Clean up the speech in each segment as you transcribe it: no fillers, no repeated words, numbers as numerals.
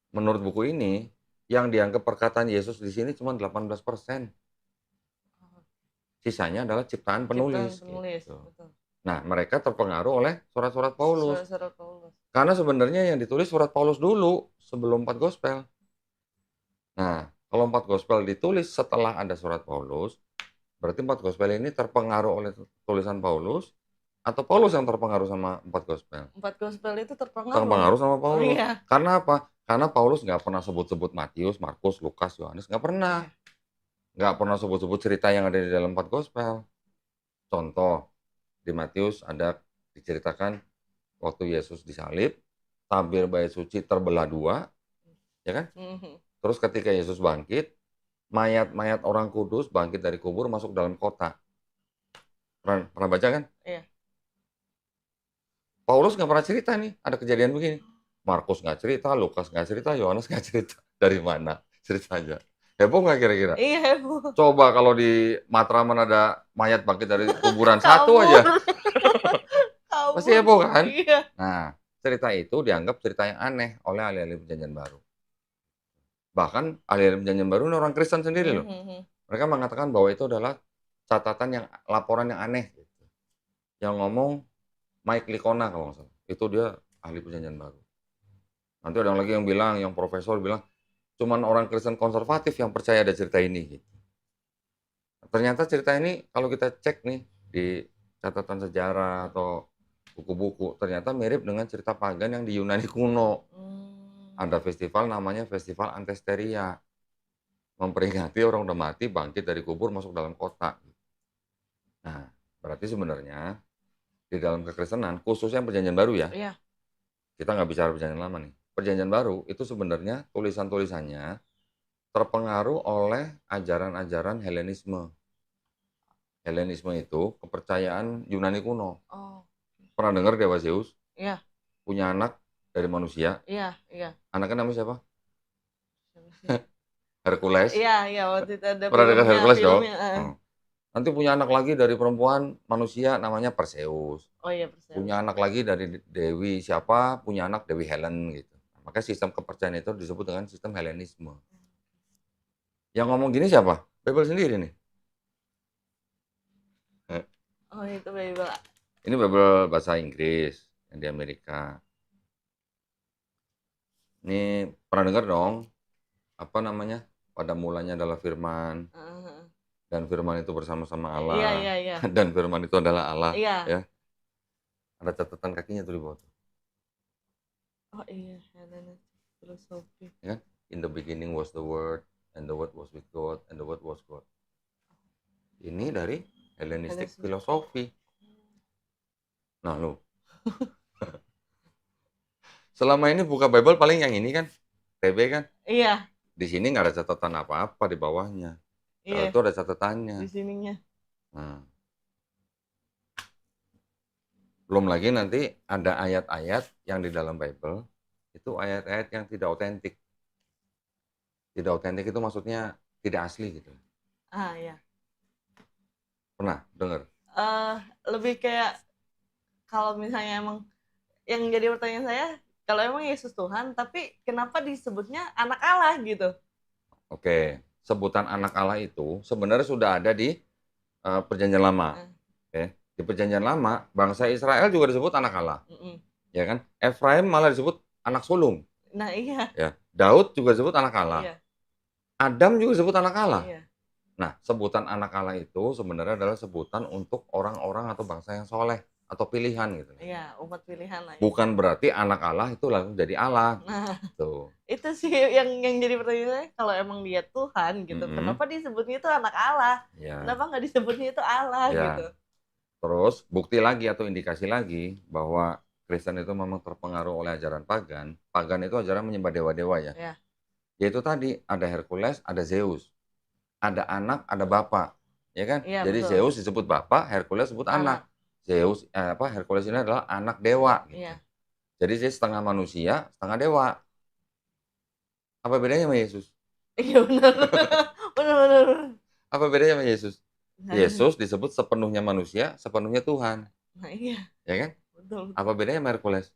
Menurut buku ini, yang dianggap perkataan Yesus di sini cuma 18%. Oh, Sisanya adalah ciptaan ciptaan penulis, penulis, gitu. betul. Nah, mereka terpengaruh oleh surat-surat Paulus. Surat-surat Paulus. Karena sebenarnya yang ditulis surat Paulus dulu, sebelum 4 Gospel. Nah, kalau 4 Gospel ditulis setelah ada surat Paulus, berarti 4 Gospel ini terpengaruh oleh tulisan Paulus, atau Paulus yang terpengaruh sama 4 Gospel? 4 gospel itu terpengaruh. Terpengaruh sama Oh Paulus. iya, Karena apa? Karena Paulus nggak pernah sebut-sebut Matius, Markus, Lukas, Yohanes, nggak pernah. iya. Nggak pernah sebut-sebut cerita yang ada di dalam 4 Gospel. Contoh, di Matius ada diceritakan waktu Yesus disalib, tabir bait suci terbelah dua, ya kan? Mhm. Terus ketika Yesus bangkit, mayat-mayat orang kudus bangkit dari kubur masuk dalam kota. Pernah baca kan? Iya. Paulus nggak pernah cerita nih, ada kejadian begini. Markus nggak cerita, Lukas nggak cerita, Yohanes nggak cerita. Dari mana ceritanya? Heboh nggak kira-kira? Iya, heboh. Coba kalau di Matraman ada mayat bangkit dari kuburan satu Kabur. aja, pasti Kabur. heboh kan? Iya. Nah, cerita itu dianggap cerita yang aneh oleh ahli-ahli perjanjian baru. Bahkan ahli-ahli perjanjian baru ini orang Kristen sendiri loh. Mhm. Mereka mengatakan bahwa itu adalah catatan yang laporan yang aneh. Yang ngomong Mike Licona kalau nggak salah. Itu dia ahli perjanjian baru. Nanti ada lagi yang bilang, yang profesor bilang, cuman orang Kristen konservatif yang percaya ada cerita ini. Gitu. Ternyata cerita ini kalau kita cek nih di catatan sejarah atau buku-buku, ternyata mirip dengan cerita pagan yang di Yunani kuno. Mmm. Ada festival namanya Festival Antesteria. Memperingati orang udah mati bangkit dari kubur masuk dalam kota. Nah, berarti sebenarnya di dalam kekristenan, khususnya perjanjian baru ya, Iya. kita nggak bicara perjanjian lama nih. Perjanjian baru itu sebenarnya tulisan-tulisannya terpengaruh oleh ajaran-ajaran Helenisme. Helenisme itu kepercayaan Yunani kuno. Oh. Pernah dengar dewa Zeus Iya. punya anak dari manusia? Iya, iya. Anaknya namanya siapa? Siapa sih? Hercules. Iya, iya, waktu itu ada Pernah dengar Hercules dong? filmnya, heeh. Nanti punya anak lagi dari perempuan manusia namanya Perseus. Oh iya, Perseus. Punya anak lagi dari dewi siapa? Punya anak Dewi Helen gitu. Makanya sistem kepercayaan itu disebut dengan sistem Helenisme. Yang ngomong gini siapa? Bible sendiri nih. Eh, Oh, itu Bible. Ini Bible bahasa Inggris yang di Amerika. Ini pernah dengar dong? Apa namanya? Pada mulanya adalah firman, Heeh, heeh. dan firman itu bersama-sama Iya, Allah, iya, iya. dan firman itu adalah Allah, Iya. ya. Ada catatan kakinya tuh di bawah tuh, Oh iya, Hellenistic philosophy. ya. In the beginning was the word, and the word was with God, and the word was God. Ini dari Hellenistic Hellenistic. philosophy. Nah, lu selama ini buka Bible paling yang ini kan, TB kan. Iya, Di sini nggak ada catatan apa-apa di bawahnya. Kalau iya, itu ada catatannya. di sininya. Nah, belum lagi nanti ada ayat-ayat yang di dalam Bible, itu ayat-ayat yang tidak otentik. Tidak otentik itu maksudnya tidak asli gitu. Ah, iya. Pernah dengar? Eh, lebih kayak kalau misalnya emang yang jadi pertanyaan saya, kalau emang Yesus Tuhan, tapi kenapa disebutnya anak Allah gitu? Oke, sebutan anak Allah itu sebenarnya sudah ada di Perjanjian Lama. Eh, Oke. Di Perjanjian Lama, bangsa Israel juga disebut anak Allah. mm-mm. Ya kan? Efraim malah disebut anak sulung. Nah iya, Ya. Daud juga disebut anak Allah. iya, Adam juga disebut anak Allah. iya, Nah, sebutan anak Allah itu sebenarnya adalah sebutan untuk orang-orang atau bangsa yang soleh atau pilihan gitu. iya, umat pilihan lah ya. Bukan berarti anak Allah itu langsung jadi Allah. Nah, Tuh. itu sih yang jadi pertanyaan saya, kalau emang dia Tuhan gitu, Mm-mm. kenapa disebutnya itu anak Allah? Ya, Kenapa nggak disebutnya itu Allah gitu? ya. Terus bukti lagi atau indikasi lagi bahwa Kristen itu memang terpengaruh oleh ajaran pagan. Pagan itu ajaran menyembah dewa-dewa ya. Ya, Yaitu tadi ada Hercules, ada Zeus, ada anak, ada bapak, ya kan? iya Jadi betul. Zeus disebut bapak, Hercules disebut anak. Anak, Hercules ini adalah anak dewa gitu. iya, Jadi dia setengah manusia, setengah dewa. Apa bedanya sama Yesus? iya benar, benar, benar. Apa bedanya sama Yesus? Nah, Yesus disebut sepenuhnya manusia, sepenuhnya Tuhan, nah iya, ya kan? betul, betul. Apa bedanya sama Hercules?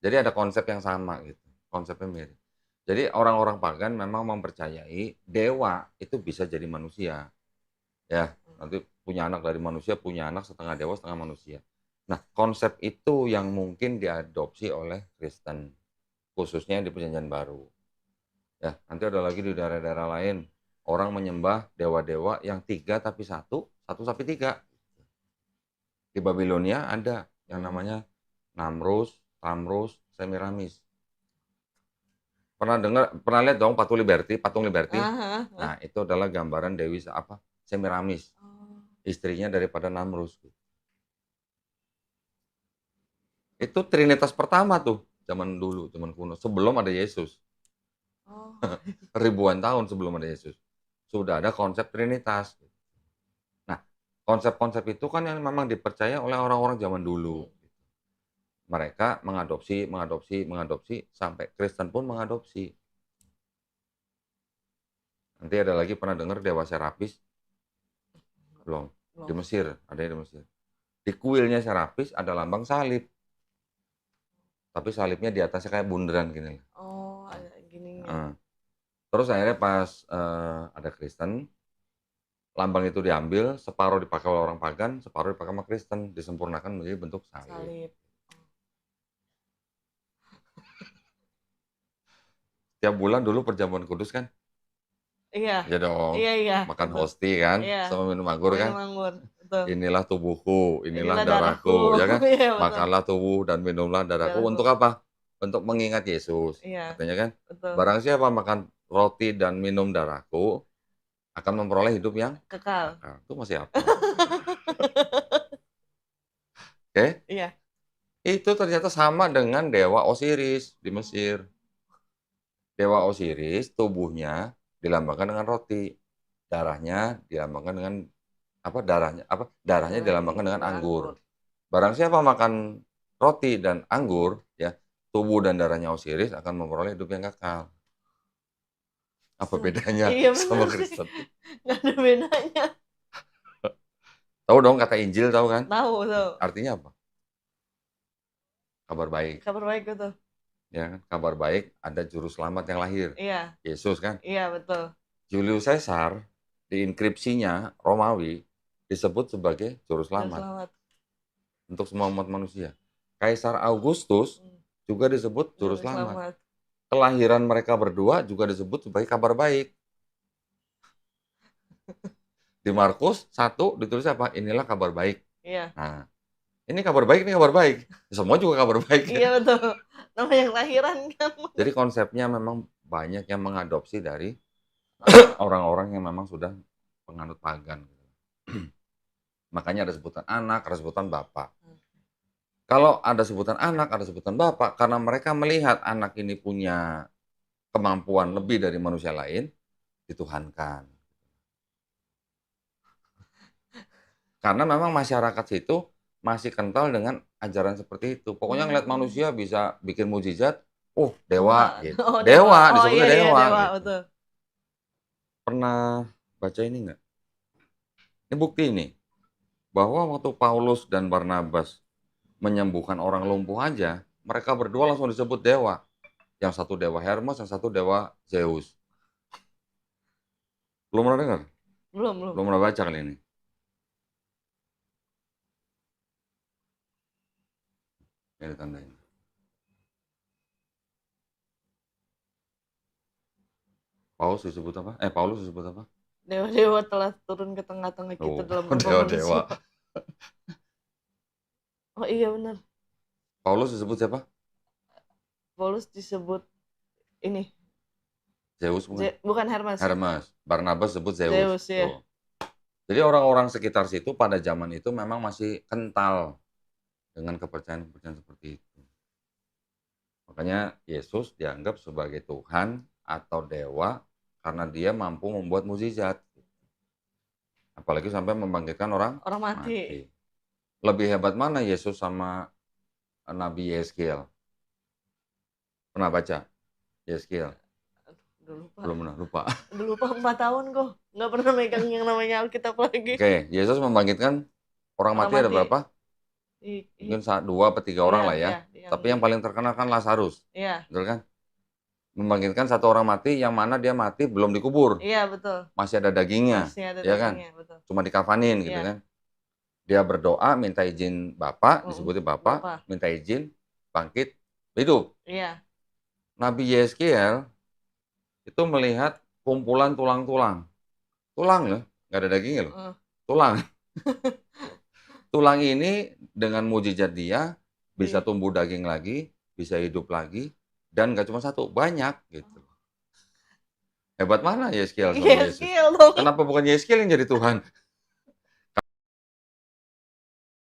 Jadi ada konsep yang sama gitu, konsepnya mirip. Jadi orang-orang pagan memang mempercayai dewa itu bisa jadi manusia. Ya, nanti punya anak dari manusia, punya anak setengah dewa, setengah manusia. Nah, konsep itu yang mungkin diadopsi oleh Kristen, khususnya di Perjanjian Baru. Ya, nanti ada lagi di daerah-daerah lain, orang menyembah dewa-dewa yang 3 tapi 1, 1 tapi 3. Di Babilonia ada yang namanya Namrus, Tamrus, Semiramis. Pernah lihat dong patung Liberty? Aha. Nah, itu adalah gambaran Dewi Semiramis, Oh. istrinya daripada Namrus. Itu Trinitas pertama tuh, zaman dulu, zaman kuno, sebelum ada Yesus. Oh. Ribuan tahun sebelum ada Yesus. Sudah ada konsep Trinitas. Nah, konsep-konsep itu kan yang memang dipercaya oleh orang-orang zaman dulu. Mereka mengadopsi, sampai Kristen pun mengadopsi. Nanti ada lagi pernah dengar Dewa Serapis? Belum. Di Mesir, ada di Mesir. Di kuilnya Serapis ada lambang salib. Tapi salibnya di atasnya kayak bundaran gini. Oh, ada gininya. Terus akhirnya pas ada Kristen, lambang itu diambil, separuh dipakai oleh orang pagan, separuh dipakai sama Kristen, disempurnakan menjadi bentuk salib. Salib. Tiap bulan dulu perjamuan kudus kan? Iya. Ya dong. Iya. Makan Betul. hosti kan, Iya. sama minum anggur kan? Minum anggur. Betul. Inilah tubuhku, inilah Inilah darahku, darahku. ya kan? Iya, betul. Makanlah tubuh dan minumlah darahku. Darahku. Untuk apa? Untuk mengingat Yesus. Iya. Katanya kan? Betul. Barang siapa makan roti dan minum darahku, akan memperoleh hidup yang Kekal. Itu masih apa? Oke? Iya. Itu ternyata sama dengan Dewa Osiris di Mesir. Dewa Osiris tubuhnya dilambangkan dengan roti, darahnya dilambangkan dengan darahnya dilambangkan dengan anggur. Barang siapa makan roti dan anggur, ya, tubuh dan darahnya Osiris akan memperoleh hidup yang kekal. Apa bedanya Iya, sama bener sih. Kristen? Nggak ada bedanya. Tahu dong kata Injil, tahu kan? Tahu. Artinya apa? Kabar baik. Kabar baik betul. Ya kan? Kabar baik, ada juru selamat yang lahir. Iya. Yesus kan? Iya, betul. Julius Caesar di inskripsinya Romawi disebut sebagai juru selamat untuk semua umat manusia. Kaisar Augustus juga disebut juru selamat. Kelahiran mereka berdua juga disebut sebagai kabar baik. Di Markus 1 ditulis apa? Inilah kabar baik. Iya. Nah, ini kabar baik, ini kabar baik. Semua juga kabar baik. Iya, betul. Nama yang kelahiran kan. Jadi konsepnya memang banyak yang mengadopsi dari orang-orang yang memang sudah penganut pagan. Makanya ada sebutan anak, ada sebutan bapak. Kalau ada sebutan anak, ada sebutan bapak, karena mereka melihat anak ini punya kemampuan lebih dari manusia lain, dituhankan. Karena memang masyarakat situ masih kental dengan ajaran seperti itu. Pokoknya ngeliat manusia bisa bikin mukjizat, dewa gitu. Dewa, disebutnya dewa. Dewa, gitu. betul. Pernah baca ini enggak? Ini bukti ini, bahwa waktu Paulus dan Barnabas menyembuhkan orang lumpuh aja, mereka berdua langsung disebut dewa. Yang satu dewa Hermes, yang satu dewa Zeus. Belum pernah dengar? Belum. Belum pernah baca kali ini. Ini tandanya. Paulus disebut apa? Dewa-dewa telah turun ke tengah-tengah kita dalam dewa. Oh iya benar. Paulus disebut siapa? Paulus disebut ini. Zeus bukan? Bukan Hermes. Barnabas disebut Zeus. Zeus ya. Jadi orang-orang sekitar situ pada zaman itu memang masih kental dengan kepercayaan-kepercayaan seperti itu. Makanya Yesus dianggap sebagai Tuhan atau dewa karena dia mampu membuat mukjizat. Apalagi sampai membangkitkan orang mati. Lebih hebat mana Yesus sama Nabi Yeskiel? Pernah baca Yeskiel? Belum pernah, lupa. Udah lupa 4 tahun kok. Nggak pernah megang yang namanya Alkitab lagi. Oke, Yesus membangkitkan orang mati ada berapa? Mungkin 2 atau 3 orang lah ya. Tapi yang paling terkenal kan Lazarus. Iya. Betul kan? Membangkitkan satu orang mati yang mana dia mati belum dikubur, Iya, betul. masih ada dagingnya, Masih ada ya kan? dagingnya, betul. Cuma dikafanin gitu Iya. kan. Dia berdoa minta izin Bapak, disebutnya Bapak, Bapak. minta izin bangkit hidup. Iya. Nabi Yeskiel itu melihat kumpulan tulang-tulang. Tulang loh, nggak ada dagingnya loh. Tulang. Tulang ini dengan mujizat dia bisa Iya. tumbuh daging lagi, bisa hidup lagi, dan nggak cuma satu, banyak gitu. Hebat mana Yeskiel sama Yesus? Yeskiel dong. Kenapa bukan Yeskiel yang jadi Tuhan?